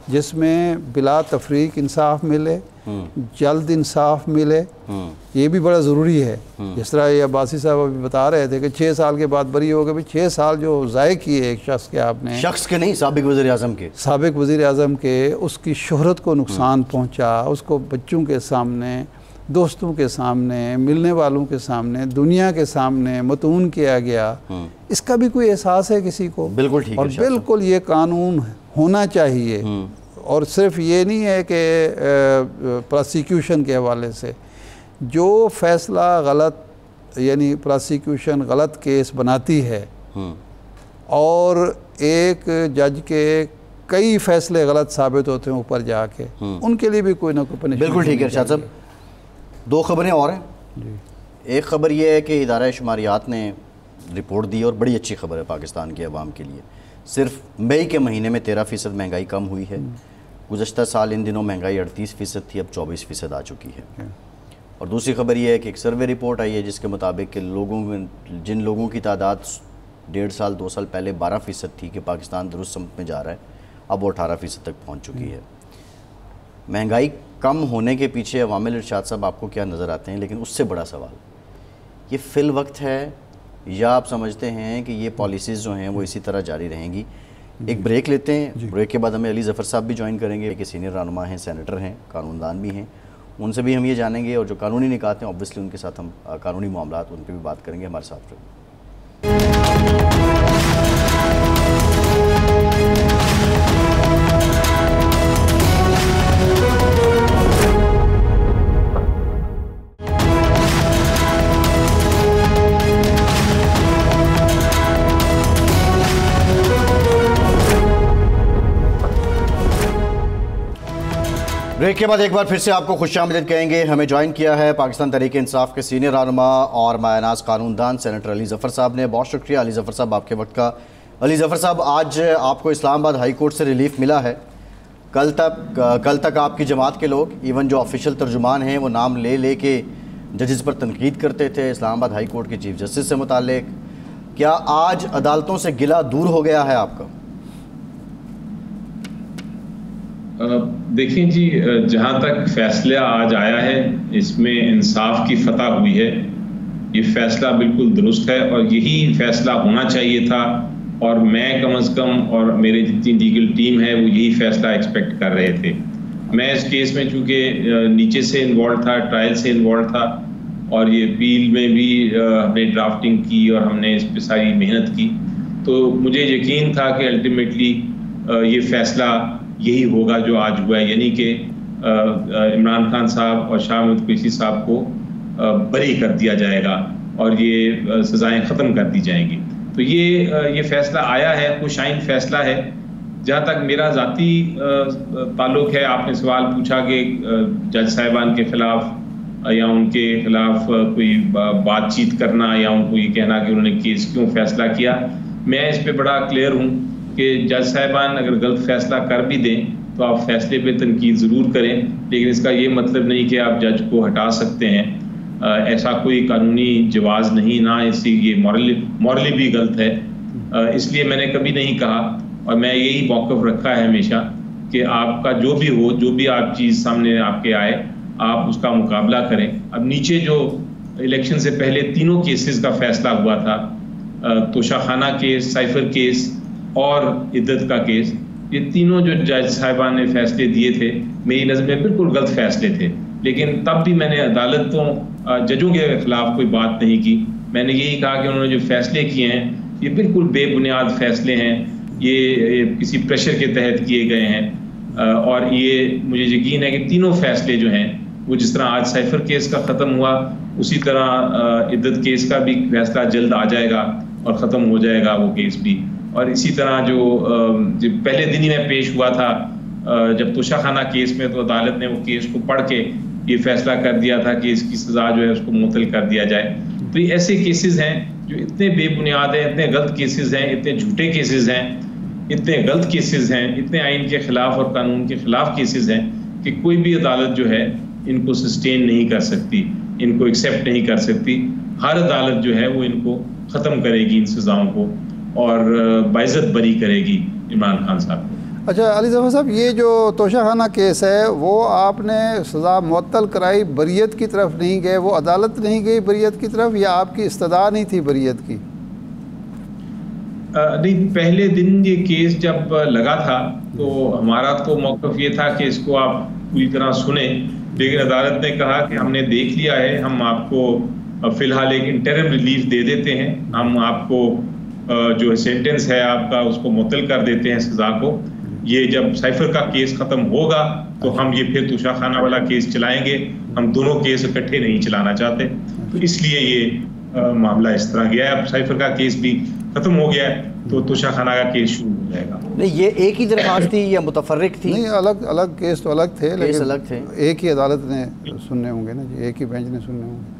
जिसमें बिला तफरीक इंसाफ मिले, जल्द इंसाफ मिले। ये भी बड़ा ज़रूरी है। जिस तरह ये अब्बासी साहब अभी बता रहे थे कि 6 साल के बाद बरी हो गए, भाई 6 साल जो ज़ाय किए एक शख्स के, आपने शख्स के नहीं, साबिक वज़ीर आज़म के, उसकी शोहरत को नुकसान पहुँचा, उसको बच्चों के सामने, दोस्तों के सामने, मिलने वालों के सामने, दुनिया के सामने मतून किया गया, इसका भी कोई एहसास है किसी को? बिल्कुल ठीक है। और बिल्कुल ये कानून होना चाहिए, और सिर्फ ये नहीं है कि प्रोसिक्यूशन के हवाले से जो फैसला गलत, यानी प्रोसिक्यूशन गलत केस बनाती है और एक जज के कई फैसले गलत साबित होते हैं ऊपर जाके, उनके लिए भी कोई ना कोई पनिशमेंट। बिल्कुल ठीक है शाह साहब। 2 खबरें और हैं जी। एक खबर ये है कि इदारा शुमारियात ने रिपोर्ट दी, और बड़ी अच्छी खबर है पाकिस्तान के अवाम के लिए। सिर्फ मई के महीने में 13% महंगाई कम हुई है। गुज़श्ता साल इन दिनों महंगाई 38% थी, अब 24% आ चुकी है। और दूसरी खबर ये है कि एक सर्वे रिपोर्ट आई है जिसके मुताबिक कि जिन लोगों की तादाद 1.5 साल 2 साल पहले 12% थी कि पाकिस्तान दुरुस्त समत में जा रहा है, अब वो 18% तक पहुँच चुकी है। महंगाई कम होने के पीछे अवामिल इरशाद साहब आपको क्या नज़र आते हैं? लेकिन उससे बड़ा सवाल, ये फ़िल वक्त है या आप समझते हैं कि ये पॉलिसीज़ जो हैं वो इसी तरह जारी रहेंगी? एक ब्रेक लेते हैं, ब्रेक के बाद हमें अली ज़फ़र साहब भी ज्वाइन करेंगे कि सीनियर रहनुमा हैं, सेनेटर हैं, कानूनदान भी हैं, उनसे भी हम ये जानेंगे, और जो कानूनी निकात हैं ऑब्वियसली उनके साथ हम कानूनी मामलात उन पर भी बात करेंगे। हमारे साथ रहिए। ब्रेक के बाद एक बार फिर से आपको खुशामदीद कहेंगे। हमें ज्वाइन किया है पाकिस्तान तहरीक-ए-इंसाफ के सीनियर रहनुमा और मायनाज कानूनदान सेनेटर अली ज़फ़र साहब ने। बहुत शुक्रिया अली ज़फ़र साहब आपके वक्त का। अली ज़फ़र साहब, आज आपको इस्लामाबाद हाई कोर्ट से रिलीफ मिला है। कल तक आपकी जमात के लोग, इवन जो ऑफिशियल तर्जुमान हैं, वो नाम ले के जजेस पर तनकीद करते थे इस्लामाबाद हाई कोर्ट के चीफ जस्टिस से मुताल्लिक। क्या आज अदालतों से गिला दूर हो गया है आपका? देखिए जी, जहाँ तक फैसला आज आया है इसमें इंसाफ की फतह हुई है। ये फैसला बिल्कुल दुरुस्त है और यही फैसला होना चाहिए था, और मैं कम अज़ कम और मेरे जितनी लीगल टीम है वो यही फैसला एक्सपेक्ट कर रहे थे। मैं इस केस में चूँकि नीचे से इन्वॉल्व था, ट्रायल से इन्वॉल्व था, और ये अपील में भी हमने ड्राफ्टिंग की और हमने इस पर सारी मेहनत की, तो मुझे यकीन था कि अल्टीमेटली ये फैसला यही होगा जो आज हुआ है, यानी कि इमरान खान साहब और शाह महमूद कुरैशी साहब को बरी कर दिया जाएगा और ये सज़ाएं ख़त्म कर दी जाएंगी। तो ये फैसला आया है, खुशाइन फैसला है। जहाँ तक मेरा ज़ाती ताल्लुक़ है, आपने सवाल पूछा कि जज साहिबान के ख़िलाफ़ या उनके ख़िलाफ़ कोई बातचीत करना या उनको ये कहना कि उन्होंने केस क्यों फ़ैसला किया, मैं इस पर बड़ा क्लियर हूँ कि जज साहिबान अगर गलत फैसला कर भी दें तो आप फैसले पे तनकीद ज़रूर करें, लेकिन इसका ये मतलब नहीं कि आप जज को हटा सकते हैं। ऐसा कोई कानूनी जवाज़ नहीं, ना इससे ये मॉरली भी गलत है। इसलिए मैंने कभी नहीं कहा, और मैं यही मौक़िफ़ रखा है हमेशा कि आपका जो भी हो, जो भी आप चीज़ सामने आपके आए, आप उसका मुकाबला करें। अब नीचे जो इलेक्शन से पहले तीनों केसेस का फैसला हुआ था, तोशाखाना केस, साइफर केस और इद्दत का केस, ये तीनों जो जज साहिबान ने फैसले दिए थे मेरी नज़र में बिल्कुल गलत फैसले थे, लेकिन तब भी मैंने अदालतों जजों के खिलाफ कोई बात नहीं की। मैंने यही कहा कि उन्होंने जो फैसले किए हैं ये बिल्कुल बेबुनियाद फैसले हैं, ये किसी प्रेशर के तहत किए गए हैं, और ये मुझे यकीन है कि तीनों फैसले जो हैं वो जिस तरह आज साइफर केस का ख़त्म हुआ, उसी तरह इद्दत केस का भी फैसला जल्द आ जाएगा और ख़त्म हो जाएगा वो केस भी। और इसी तरह जो पहले दिन ही में पेश हुआ था जब तोशाखाना केस में, तो अदालत ने वो केस को पढ़ के ये फैसला कर दिया था कि इसकी सज़ा जो है उसको मुअत्तल कर दिया जाए। तो ये ऐसे केसेस हैं जो इतने बेबुनियाद हैं, इतने गलत केसेस हैं, इतने झूठे केसेस हैं, इतने गलत केसेस हैं, इतने आइन के ख़िलाफ़ और कानून के ख़िलाफ़ केसेस हैं कि कोई भी अदालत जो है इनको सस्टेन नहीं कर सकती, इनको एक्सेप्ट नहीं कर सकती। हर अदालत जो है वो इनको ख़त्म करेगी, इन सज़ाओं को, और बाइज़्ज़त बरी करेगी इमरान खान साहब को। अच्छा अली ज़फ़र साहब, ये जो तोशाखाना केस है वो आपने सज़ा मुअत्तल कराई, बरियत की तरफ नहीं गए, वो अदालत नहीं गई बरियत की तरफ, या आपकी इस्तदा नहीं थी बरियत की? नहीं, पहले दिन ये केस जब लगा था तो हमारा तो मौक़िफ़ ये था कि इसको आप पूरी तरह सुने, लेकिन अदालत ने कहा कि हमने देख लिया है, हम आपको फ़िलहाल एक इंटरिम रिलीफ दे देते हैं, हम आपको जो सेंटेंस है आपका उसको मुअत्तल कर देते हैं सज़ा को। ये जब साइफर का केस ख़त्म होगा तो हम ये फिर तोशाखाना वाला केस चलाएंगे, हम दोनों केस इकट्ठे नहीं चलाना चाहते, तो इसलिए ये मामला इस तरह गया है। अब साइफर का केस भी ख़त्म हो गया है तो तोशाखाना का केस शुरू हो जाएगा। नहीं, ये एक ही दरख्वास्त थी या मुतफर्रिक थी? नहीं, अलग अलग केस तो अलग थे, लेकिन अलग थे, एक ही अदालत ने सुनने होंगे ना जी, एक ही बेंच ने सुनने होंगे।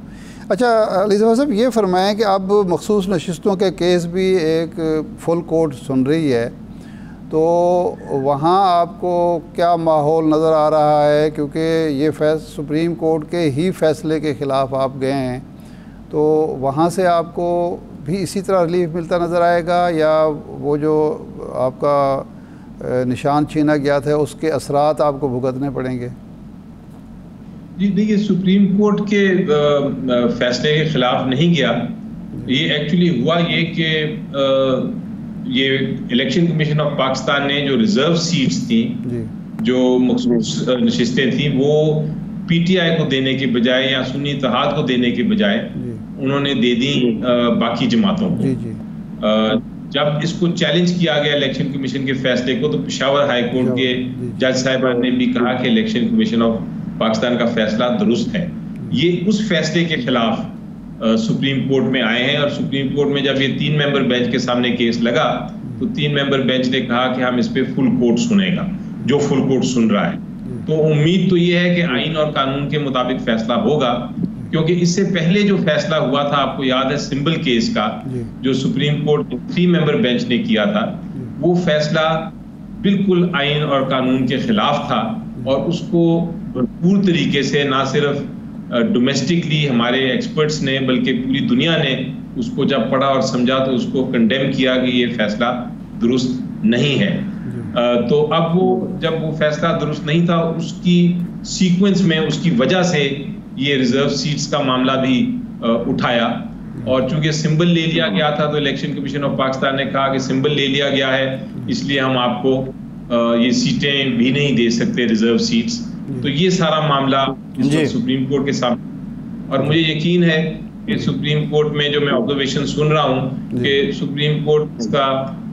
अच्छा अली ज़फ़र साहब, ये फरमाएं कि अब मखसूस नशिस्तों के केस भी एक फुल कोर्ट सुन रही है, तो वहाँ आपको क्या माहौल नज़र आ रहा है? क्योंकि ये सुप्रीम कोर्ट के ही फैसले के ख़िलाफ़ आप गए हैं, तो वहाँ से आपको भी इसी तरह रिलीफ मिलता नज़र आएगा, या वो जो आपका निशान छीना गया था उसके असरात आपको भुगतने पड़ेंगे? जी देखिए, सुप्रीम कोर्ट के फैसले के खिलाफ नहीं गया। ये एक्चुअली हुआ ये कि ये इलेक्शन कमीशन ऑफ पाकिस्तान ने जो रिजर्व सीट्स थी, जो मखसूस नशिस्तें थी, वो पीटीआई को देने के बजाय या सुन्नी इत्तेहाद को देने के बजाय उन्होंने दे दी बाकी जमातों को। जब इसको चैलेंज किया गया इलेक्शन कमीशन के फैसले को, तो पेशावर हाई कोर्ट के जज साहिबान ने भी कहा कि इलेक्शन कमीशन ऑफ पाकिस्तान का फैसला दुरुस्त है। ये उस फैसले के खिलाफ सुप्रीम कोर्ट में आए हैं, और सुप्रीम कोर्ट में जब ये 3 मेंबर बेंच के सामने केस लगा तो 3 मेंबर बेंच ने कहा कि हम इस पे फुल कोर्ट सुनेगा, जो फुल कोर्ट सुन रहा है। तो उम्मीद तो ये है कि आइन और कानून के मुताबिक फैसला होगा, क्योंकि इससे पहले जो फैसला हुआ था, आपको याद है सिंबल केस का, जो सुप्रीम कोर्ट 3 मेंबर बेंच ने किया था, वो फैसला बिल्कुल आइन और कानून के खिलाफ था, और उसको भरपूर तरीके से ना सिर्फ डोमेस्टिकली हमारे एक्सपर्ट्स ने बल्कि पूरी दुनिया ने उसको जब पढ़ा और समझा तो उसको कंडेम किया कि ये फैसला दुरुस्त नहीं है। तो अब वो जब वो फैसला दुरुस्त नहीं था, उसकी सीक्वेंस में उसकी वजह से ये रिजर्व सीट्स का मामला भी उठाया, और चूंकि सिंबल ले लिया गया था तो इलेक्शन कमीशन ऑफ पाकिस्तान ने कहा कि सिंबल ले लिया गया है, इसलिए हम आपको ये सीटें भी नहीं दे सकते, रिजर्व सीट्स। तो ये सारा मामला सुप्रीम कोर्ट के सामने, और मुझे यकीन है कि सुप्रीम कोर्ट में जो मैं ऑब्जर्वेशन सुन रहा हूँ कि सुप्रीम कोर्ट इसका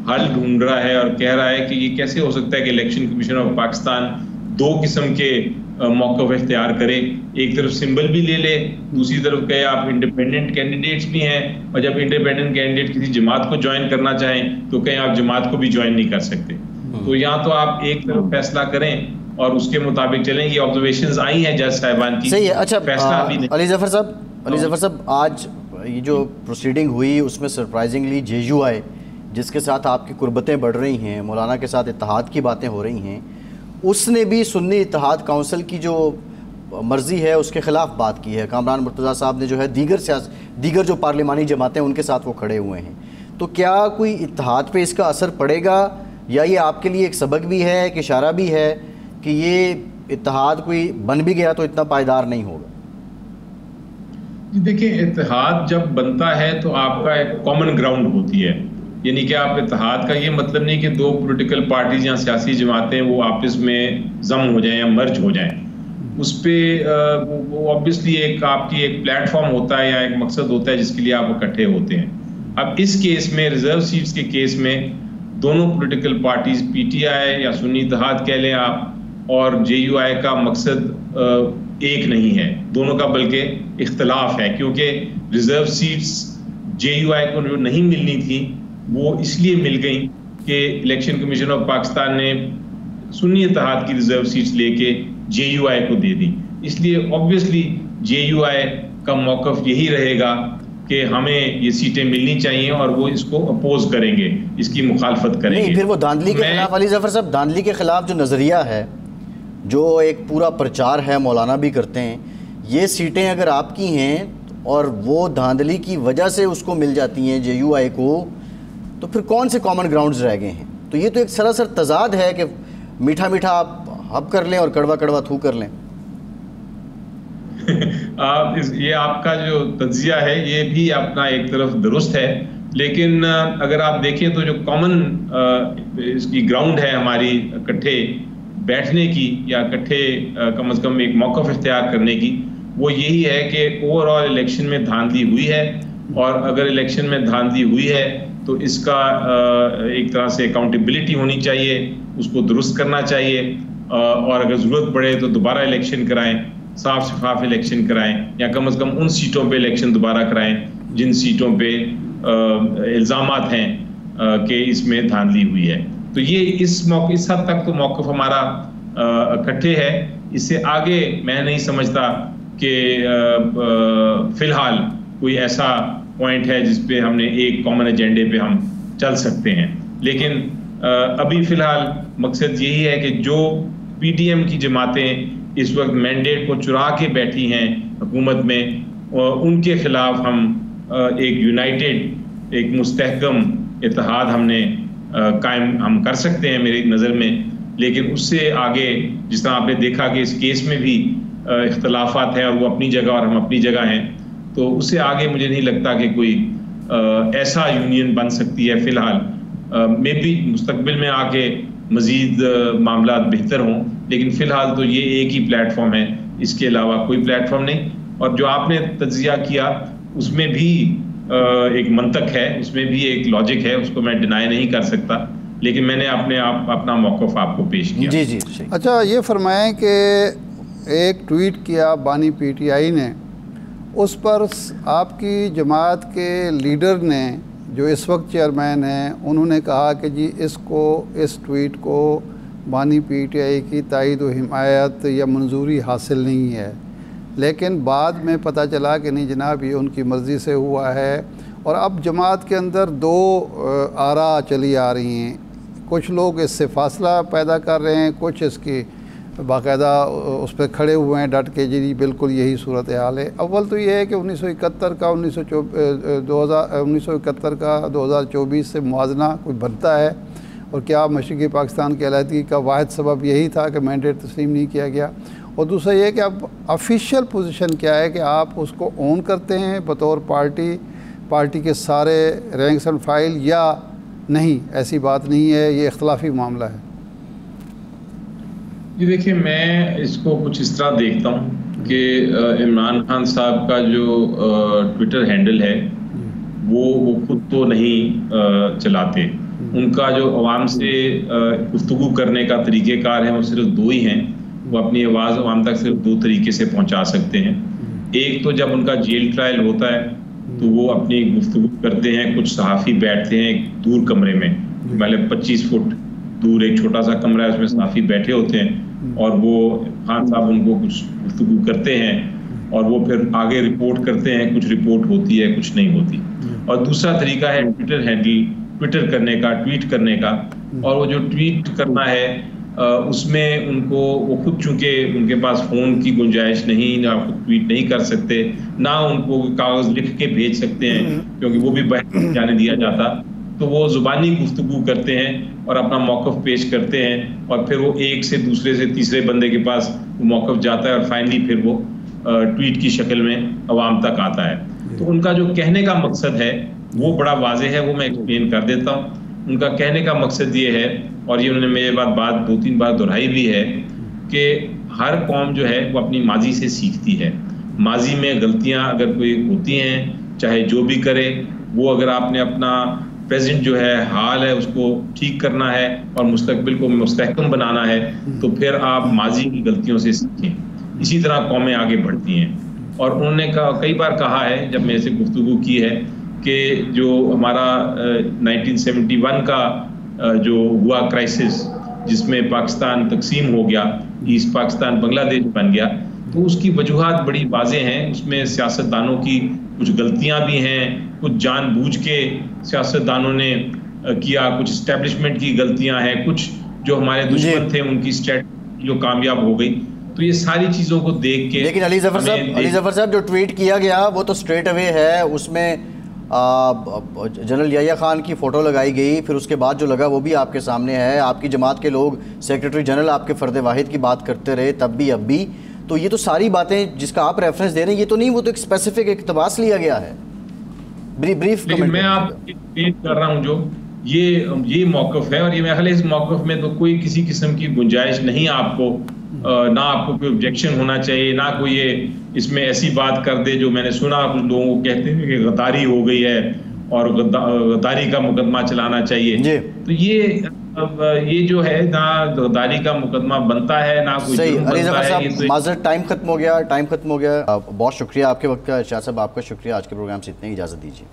हल ढूंढ रहा है और कह रहा है कि ये कैसे हो सकता है कि इलेक्शन कमीशन ऑफ पाकिस्तान 2 किस्म के मौक़िफ़ इख्तियार करे, एक तरफ सिंबल भी ले ले, दूसरी तरफ कहे आप इंडिपेंडेंट कैंडिडेट्स भी हैं, और जब इंडिपेंडेंट कैंडिडेट किसी जमात को ज्वाइन करना चाहें तो कहें आप जमात को भी ज्वाइन नहीं कर सकते। तो यहाँ तो आप एक तरफ फैसला करें और उसके मुताबिक चलें। ये ऑब्जर्वेशंस आई हैं जज साहिबान की। सही है। अच्छा, फैसला अभी नहीं। अली जफर साहब, आज ये जो प्रोसीडिंग हुई उसमें सरप्राइजिंगली JUI, जिसके साथ आपकी कुर्बतें बढ़ रही हैं, मौलाना के साथ इत्तेहाद की बातें हो रही हैं, उसने भी सुन्नी इत्तेहाद काउंसिल की जो मर्ज़ी है उसके ख़िलाफ़ बात की है। कामरान मुर्तज़ा साहब ने जो है दीगर जो पार्लिमानी जमातें उनके साथ वो खड़े हुए हैं। तो क्या कोई इत्तेहाद पे इसका असर पड़ेगा, या ये आपके लिए एक सबक भी है, एक इशारा भी है कि ये इत्तेहाद कोई बन भी गया तो इतना पायदार नहीं होगा? देखिए, इत्तेहाद जब बनता है तो आपका एक कॉमन ग्राउंड होती है, यानी कि आप इत्तेहाद का ये मतलब नहीं कि 2 पॉलिटिकल पार्टीज या सियासी जमातें वो आपस में जम हो जाएं या मर्ज हो जाएं। उस पर वो ऑब्वियसली एक आपकी एक प्लेटफॉर्म होता है या एक मकसद होता है जिसके लिए आप इकट्ठे होते हैं। अब इस केस में, रिजर्व सीट्स के केस में, दोनों पॉलिटिकल पार्टीज PTI या सुन्नी इत्तेहाद कह लें आप, और JUI का मकसद एक नहीं है, दोनों का बल्कि इख्तलाफ है, क्योंकि रिजर्व सीट्स JUI को जो नहीं मिलनी थी वो इसलिए मिल गई कि इलेक्शन कमीशन ऑफ पाकिस्तान ने सुन्नी इत्तेहाद की रिजर्व सीट्स लेके JUI को दे दी। इसलिए ऑब्वियसली JUI का मौक़िफ़ यही रहेगा कि हमें ये सीटें मिलनी चाहिए, और वो इसको अपोज करेंगे, इसकी मुखालफत करेंगे। नहीं, फिर वो धांधली के खिलाफ, अली जफर साहब, धांधली के खिलाफ जो नज़रिया है, जो एक पूरा प्रचार है, मौलाना भी करते हैं, ये सीटें अगर आपकी हैं और वो धांधली की वजह से उसको मिल जाती हैं JUI को, तो फिर कौन से कॉमन ग्राउंड्स रह गए हैं? तो ये तो एक सरासर तजाद है कि मीठा मीठा आप हब कर लें और कड़वा कड़वा थू कर लें। ये आपका जो तज्जिया है ये भी अपना एक तरफ दुरुस्त है, लेकिन अगर आप देखें तो जो कॉमन इसकी ग्राउंड है हमारी इकट्ठे बैठने की या इकट्ठे कम से कम एक मौक़िफ़ इख्तियार करने की, वो यही है कि ओवरऑल इलेक्शन में धांधली हुई है, और अगर इलेक्शन में धांधली हुई है तो इसका एक तरह से अकाउंटेबिलिटी होनी चाहिए, उसको दुरुस्त करना चाहिए, और अगर ज़रूरत पड़े तो दोबारा इलेक्शन कराएं, साफ शफाफ इलेक्शन कराएं, या कम से कम उन सीटों पे इलेक्शन दोबारा कराएं जिन सीटों पे इल्ज़ामात हैं कि इसमें धांधली हुई है। तो ये इस हद तक तो मौक़िफ़ हमारा इकट्ठे है। इससे आगे मैं नहीं समझता कि फ़िलहाल कोई ऐसा पॉइंट है जिस पे हमने एक कॉमन एजेंडे पे हम चल सकते हैं, लेकिन अभी फ़िलहाल मकसद यही है कि जो PDM की जमातें इस वक्त मैंडेट को चुरा के बैठी हैं हुकूमत में, उनके ख़िलाफ़ हम एक यूनाइटेड, एक मुस्तहकम इत्तेहाद हमने कायम हम कर सकते हैं मेरी नज़र में। लेकिन उससे आगे जिस तरह आपने देखा कि इस केस में भी इख्तलाफात हैं और वो अपनी जगह और हम अपनी जगह हैं, तो उससे आगे मुझे नहीं लगता कि कोई ऐसा यूनियन बन सकती है। फ़िलहाल मे भी मुस्तकबिल में आके मज़ीद मामला बेहतर हों, लेकिन फ़िलहाल तो ये एक ही प्लेटफॉर्म है इसके अलावा कोई प्लेटफॉर्म नहीं। और जो आपने तज्जिया किया उसमें भी एक मंतक है, उसमें भी एक लॉजिक है, उसको मैं डिनाई नहीं कर सकता, लेकिन मैंने अपना मौक़िफ़ आपको पेश किया। जी जी। अच्छा, ये फरमाएं कि एक ट्वीट किया बानी पीटीआई ने, उस पर आपकी जमात के लीडर ने जो इस वक्त चेयरमैन हैं, उन्होंने कहा कि जी इस ट्वीट को बानी पीटीआई की तायद व हिमायत या मंजूरी हासिल नहीं है। लेकिन बाद में पता चला कि नहीं जनाब, ये उनकी मर्ज़ी से हुआ है। और अब जमात के अंदर दो आरा चली आ रही हैं, कुछ लोग इससे फासला पैदा कर रहे हैं, कुछ इसकी बाकायदा उस पर खड़े हुए हैं डट के, जी बिल्कुल यही सूरत हाल है। अव्वल तो ये है कि 1971 का 1971 का 2024 से मुआजना कोई बनता है, और क्या मशरक़ी पाकिस्तान की अलहदगी का वाहिद सबब यही था कि मैंडेट तस्लीम नहीं किया गया। और दूसरा ये कि अब ऑफिशियल पोजीशन क्या है कि आप उसको ओन करते हैं बतौर पार्टी के सारे रैंक्स एंड फाइल, या नहीं ऐसी बात नहीं है, ये इख्तलाफी मामला है। जी देखिए, मैं इसको कुछ इस तरह देखता हूँ कि इमरान खान साहब का जो ट्विटर हैंडल है वो खुद तो नहीं चलाते। उनका जो अवाम से गुफ्तगू करने का तरीक़ेकार है वो सिर्फ दो ही हैं। वो अपनी आवाज़ अवाम तक सिर्फ दो तरीके से पहुँचा सकते हैं। एक तो जब उनका जेल ट्रायल होता है तो वो अपनी गुफ्तगू करते हैं, कुछ सहाफ़ी बैठते हैं एक दूर कमरे में, मतलब 25 फुट दूर एक छोटा सा कमरा है, उसमें सहाफ़ी बैठे होते हैं और वो खान साहब उनको कुछ गुफ्तगू करते हैं और वो फिर आगे रिपोर्ट करते हैं, कुछ रिपोर्ट होती है कुछ नहीं होती। और दूसरा तरीका है ट्विटर हैंडल, ट्विटर करने का, ट्वीट करने का। और वो जो ट्वीट करना है उसमें उनको वो खुद, चूंकि उनके पास फ़ोन की गुंजाइश नहीं, ना खुद ट्वीट नहीं कर सकते, ना उनको कागज़ लिख के भेज सकते हैं क्योंकि वो भी बाहर जाने दिया जाता, तो वो ज़ुबानी गुफ्तगू करते हैं और अपना मौक़िफ़ पेश करते हैं और फिर वो एक से दूसरे से तीसरे बंदे के पास वो मौक़िफ़ जाता है और फाइनली फिर वो ट्वीट की शक्ल में अवाम तक आता है। तो उनका जो कहने का मकसद है वो बड़ा वाज़ेह है, वो मैं एक्सप्लेन कर देता हूँ। उनका कहने का मकसद ये है, और ये उन्होंने मेरे बात 2-3 बार दोहराई भी है, कि हर कौम जो है वो अपनी माजी से सीखती है। माजी में गलतियाँ अगर कोई होती हैं, चाहे जो भी करे, वो अगर आपने अपना प्रेजेंट जो है हाल है उसको ठीक करना है और मुस्तकबिल को मुस्तहकम बनाना है, तो फिर आप माजी की गलतियों से सीखें। इसी तरह कौमें आगे बढ़ती हैं। और उन्होंने कई बार कहा है, जब मेरे से गुफ्तगू की है, कि जो हमारा 1971 का जो हुआ क्राइसिस, जिसमें पाकिस्तान तकसीम हो गया, ईस्ट पाकिस्तान बांग्लादेश बन गया, तो उसकी वजूहात बड़ी वाज़ेह हैं। उसमें सियासतदानों की कुछ गलतियां भी हैं, कुछ जानबूझ के सियासतदानों ने किया, कुछ इस्टेब्लिशमेंट की गलतियां हैं, कुछ जो हमारे दुश्मन थे उनकी स्ट्रेटजी जो कामयाब हो गई। तो ये सारी चीज़ों को देख के, लेकिन अली जफर साहब जो ट्वीट किया गया वो तो स्ट्रेट अवे है, उसमें जनरल याह्या खान की फ़ोटो लगाई गई, फिर उसके बाद जो लगा वो भी आपके सामने है। आपकी जमात के लोग, सेक्रेटरी जनरल आपके फ़र्द वाहिद की बात करते रहे तब भी, अब भी। तो ये तो सारी बातें जिसका आप रेफरेंस दे रहे हैं, ये तो नहीं, वो तो एक स्पेसिफिक इक़्तिबास लिया गया है। ब्रीफ लेकिन मैं आपको पेश कर रहा हूँ जो ये मौक़िफ़ है, और ये मेरे ख्याल इस मौक़िफ़ में तो कोई किसी किस्म की गुंजाइश नहीं आपको, ना आपको कोई ऑब्जेक्शन होना चाहिए, ना कोई ये इसमें ऐसी बात कर दे जो मैंने सुना कुछ लोगों को कहते हैं कि गद्दारी हो गई है और गद्दारी का मुकदमा चलाना चाहिए। तो ये जो है, ना गद्दारी का मुकदमा बनता है, ना कोई जुर्म बनता है। माज़रत टाइम खत्म हो गया। बहुत शुक्रिया आपके वक्त का। इरशाद साहब आपका शुक्रिया। आज के प्रोग्राम से इतनी इजाज़त दीजिए।